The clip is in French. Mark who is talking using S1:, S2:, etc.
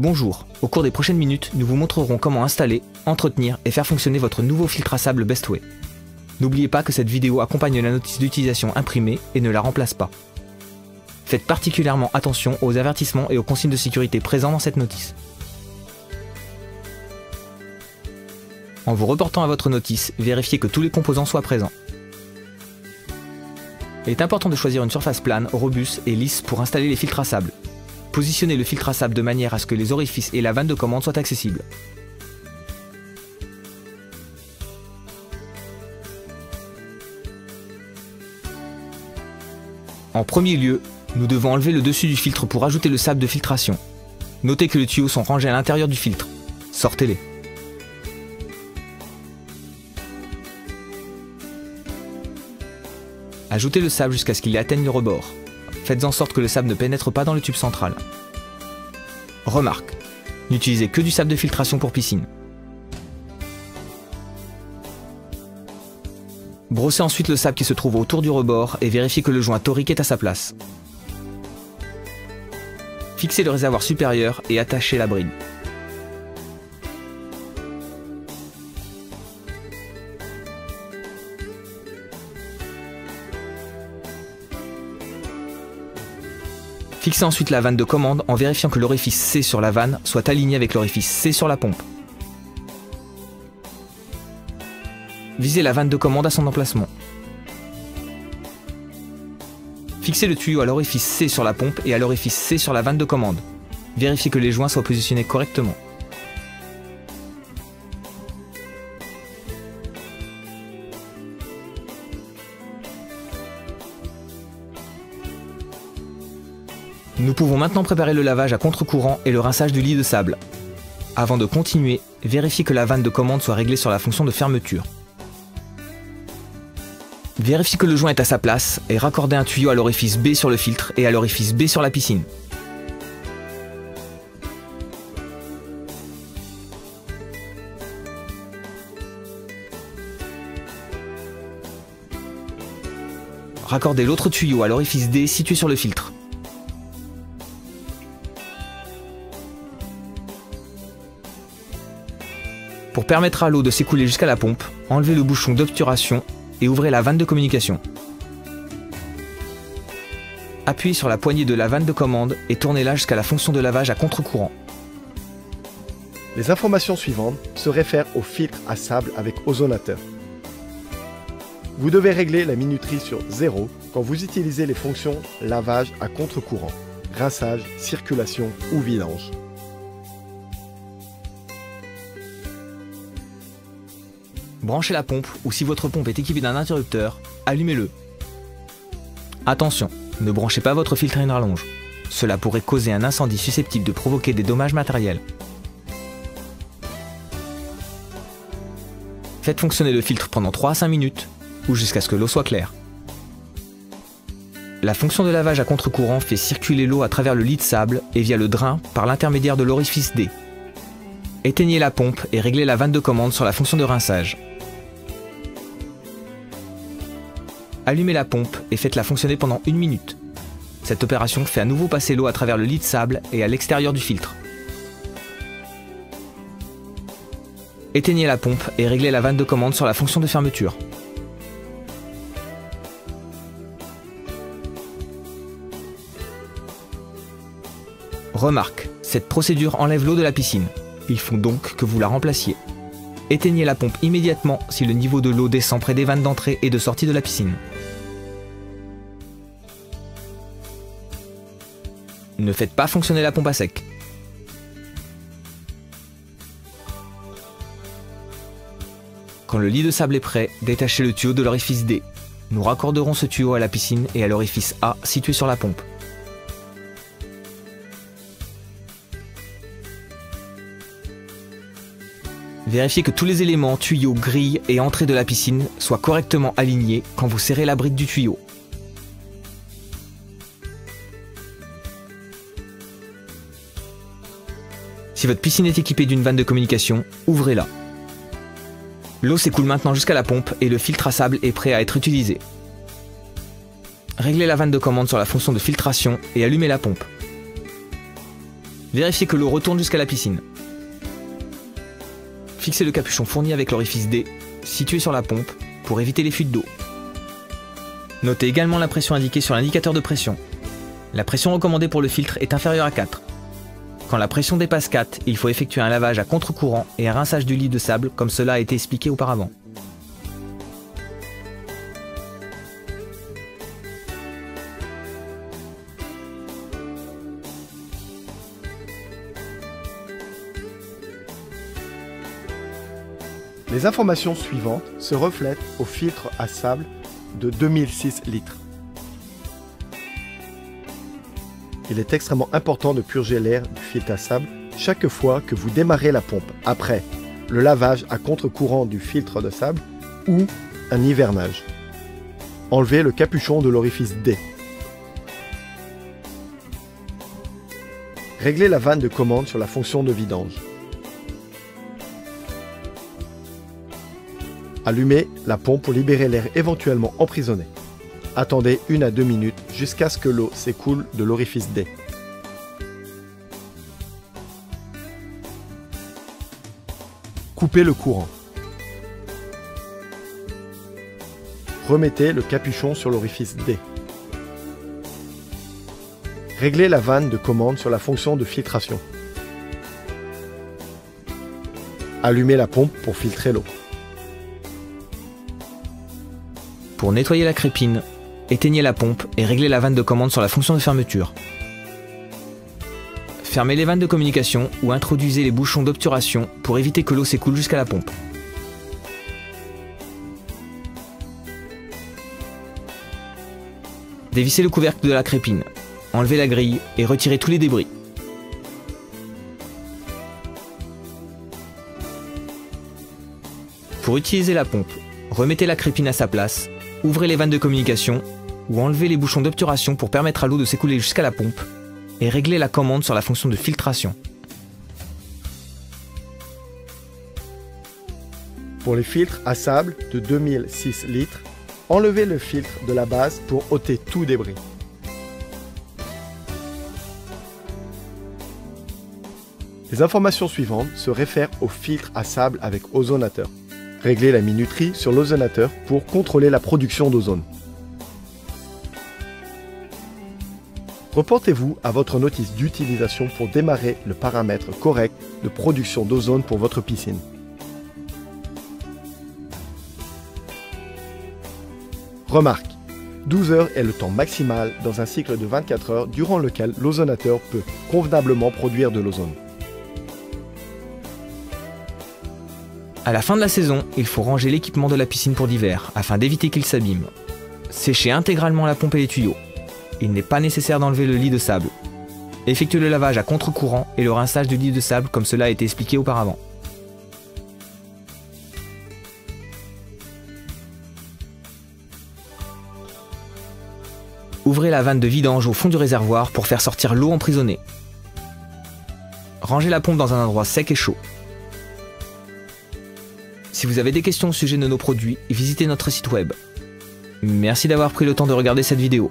S1: Bonjour, au cours des prochaines minutes, nous vous montrerons comment installer, entretenir et faire fonctionner votre nouveau filtre à sable Bestway. N'oubliez pas que cette vidéo accompagne la notice d'utilisation imprimée et ne la remplace pas. Faites particulièrement attention aux avertissements et aux consignes de sécurité présents dans cette notice. En vous reportant à votre notice, vérifiez que tous les composants soient présents. Il est important de choisir une surface plane, robuste et lisse pour installer les filtres à sable. Positionnez le filtre à sable de manière à ce que les orifices et la vanne de commande soient accessibles. En premier lieu, nous devons enlever le dessus du filtre pour ajouter le sable de filtration. Notez que les tuyaux sont rangés à l'intérieur du filtre. Sortez-les. Ajoutez le sable jusqu'à ce qu'il atteigne le rebord. Faites en sorte que le sable ne pénètre pas dans le tube central. Remarque, n'utilisez que du sable de filtration pour piscine. Brossez ensuite le sable qui se trouve autour du rebord et vérifiez que le joint torique est à sa place. Fixez le réservoir supérieur et attachez la bride. Fixez ensuite la vanne de commande en vérifiant que l'orifice C sur la vanne soit aligné avec l'orifice C sur la pompe. Visez la vanne de commande à son emplacement. Fixez le tuyau à l'orifice C sur la pompe et à l'orifice C sur la vanne de commande. Vérifiez que les joints soient positionnés correctement. Nous pouvons maintenant préparer le lavage à contre-courant et le rinçage du lit de sable. Avant de continuer, vérifiez que la vanne de commande soit réglée sur la fonction de fermeture. Vérifiez que le joint est à sa place et raccordez un tuyau à l'orifice B sur le filtre et à l'orifice B sur la piscine. Raccordez l'autre tuyau à l'orifice D situé sur le filtre. Pour permettre à l'eau de s'écouler jusqu'à la pompe, enlevez le bouchon d'obturation et ouvrez la vanne de communication. Appuyez sur la poignée de la vanne de commande et tournez-la jusqu'à la fonction de lavage à contre-courant.
S2: Les informations suivantes se réfèrent au filtre à sable avec ozonateur. Vous devez régler la minuterie sur 0 quand vous utilisez les fonctions lavage à contre-courant, rinçage, circulation ou vidange.
S1: Branchez la pompe ou si votre pompe est équipée d'un interrupteur, allumez-le. Attention, ne branchez pas votre filtre à une rallonge. Cela pourrait causer un incendie susceptible de provoquer des dommages matériels. Faites fonctionner le filtre pendant 3 à 5 minutes ou jusqu'à ce que l'eau soit claire. La fonction de lavage à contre-courant fait circuler l'eau à travers le lit de sable et via le drain par l'intermédiaire de l'orifice D. Éteignez la pompe et réglez la vanne de commande sur la fonction de rinçage. Allumez la pompe et faites-la fonctionner pendant 1 minute. Cette opération fait à nouveau passer l'eau à travers le lit de sable et à l'extérieur du filtre. Éteignez la pompe et réglez la vanne de commande sur la fonction de fermeture. Remarque, cette procédure enlève l'eau de la piscine. Il faut donc que vous la remplaciez. Éteignez la pompe immédiatement si le niveau de l'eau descend près des vannes d'entrée et de sortie de la piscine. Ne faites pas fonctionner la pompe à sec. Quand le lit de sable est prêt, détachez le tuyau de l'orifice D. Nous raccorderons ce tuyau à la piscine et à l'orifice A situé sur la pompe. Vérifiez que tous les éléments, tuyaux, grilles et entrées de la piscine soient correctement alignés quand vous serrez la bride du tuyau. Si votre piscine est équipée d'une vanne de communication, ouvrez-la. L'eau s'écoule maintenant jusqu'à la pompe et le filtre à sable est prêt à être utilisé. Réglez la vanne de commande sur la fonction de filtration et allumez la pompe. Vérifiez que l'eau retourne jusqu'à la piscine. Fixez le capuchon fourni avec l'orifice D, situé sur la pompe, pour éviter les fuites d'eau. Notez également la pression indiquée sur l'indicateur de pression. La pression recommandée pour le filtre est inférieure à 4. Quand la pression dépasse 4, il faut effectuer un lavage à contre-courant et un rinçage du lit de sable comme cela a été expliqué auparavant.
S2: Les informations suivantes se reflètent au filtre à sable de 2006 litres. Il est extrêmement important de purger l'air du filtre à sable chaque fois que vous démarrez la pompe, après le lavage à contre-courant du filtre de sable ou un hivernage. Enlevez le capuchon de l'orifice D. Réglez la vanne de commande sur la fonction de vidange. Allumez la pompe pour libérer l'air éventuellement emprisonné. Attendez 1 à 2 minutes jusqu'à ce que l'eau s'écoule de l'orifice D. Coupez le courant. Remettez le capuchon sur l'orifice D. Réglez la vanne de commande sur la fonction de filtration. Allumez la pompe pour filtrer l'eau.
S1: Pour nettoyer la crépine, éteignez la pompe et réglez la vanne de commande sur la fonction de fermeture. Fermez les vannes de communication ou introduisez les bouchons d'obturation pour éviter que l'eau s'écoule jusqu'à la pompe. Dévissez le couvercle de la crépine, enlevez la grille et retirez tous les débris. Pour utiliser la pompe, remettez la crépine à sa place, ouvrez les vannes de communication ou enlevez les bouchons d'obturation pour permettre à l'eau de s'écouler jusqu'à la pompe et réglez la commande sur la fonction de filtration.
S2: Pour les filtres à sable de 2006 litres, enlevez le filtre de la base pour ôter tout débris. Les informations suivantes se réfèrent au filtre à sable avec ozonateur. Réglez la minuterie sur l'ozonateur pour contrôler la production d'ozone. Reportez-vous à votre notice d'utilisation pour démarrer le paramètre correct de production d'ozone pour votre piscine. Remarque, 12 heures est le temps maximal dans un cycle de 24 heures durant lequel l'ozonateur peut convenablement produire de l'ozone.
S1: À la fin de la saison, il faut ranger l'équipement de la piscine pour l'hiver afin d'éviter qu'il s'abîme. Séchez intégralement la pompe et les tuyaux. Il n'est pas nécessaire d'enlever le lit de sable. Effectuez le lavage à contre-courant et le rinçage du lit de sable comme cela a été expliqué auparavant. Ouvrez la vanne de vidange au fond du réservoir pour faire sortir l'eau emprisonnée. Rangez la pompe dans un endroit sec et chaud. Si vous avez des questions au sujet de nos produits, visitez notre site web. Merci d'avoir pris le temps de regarder cette vidéo.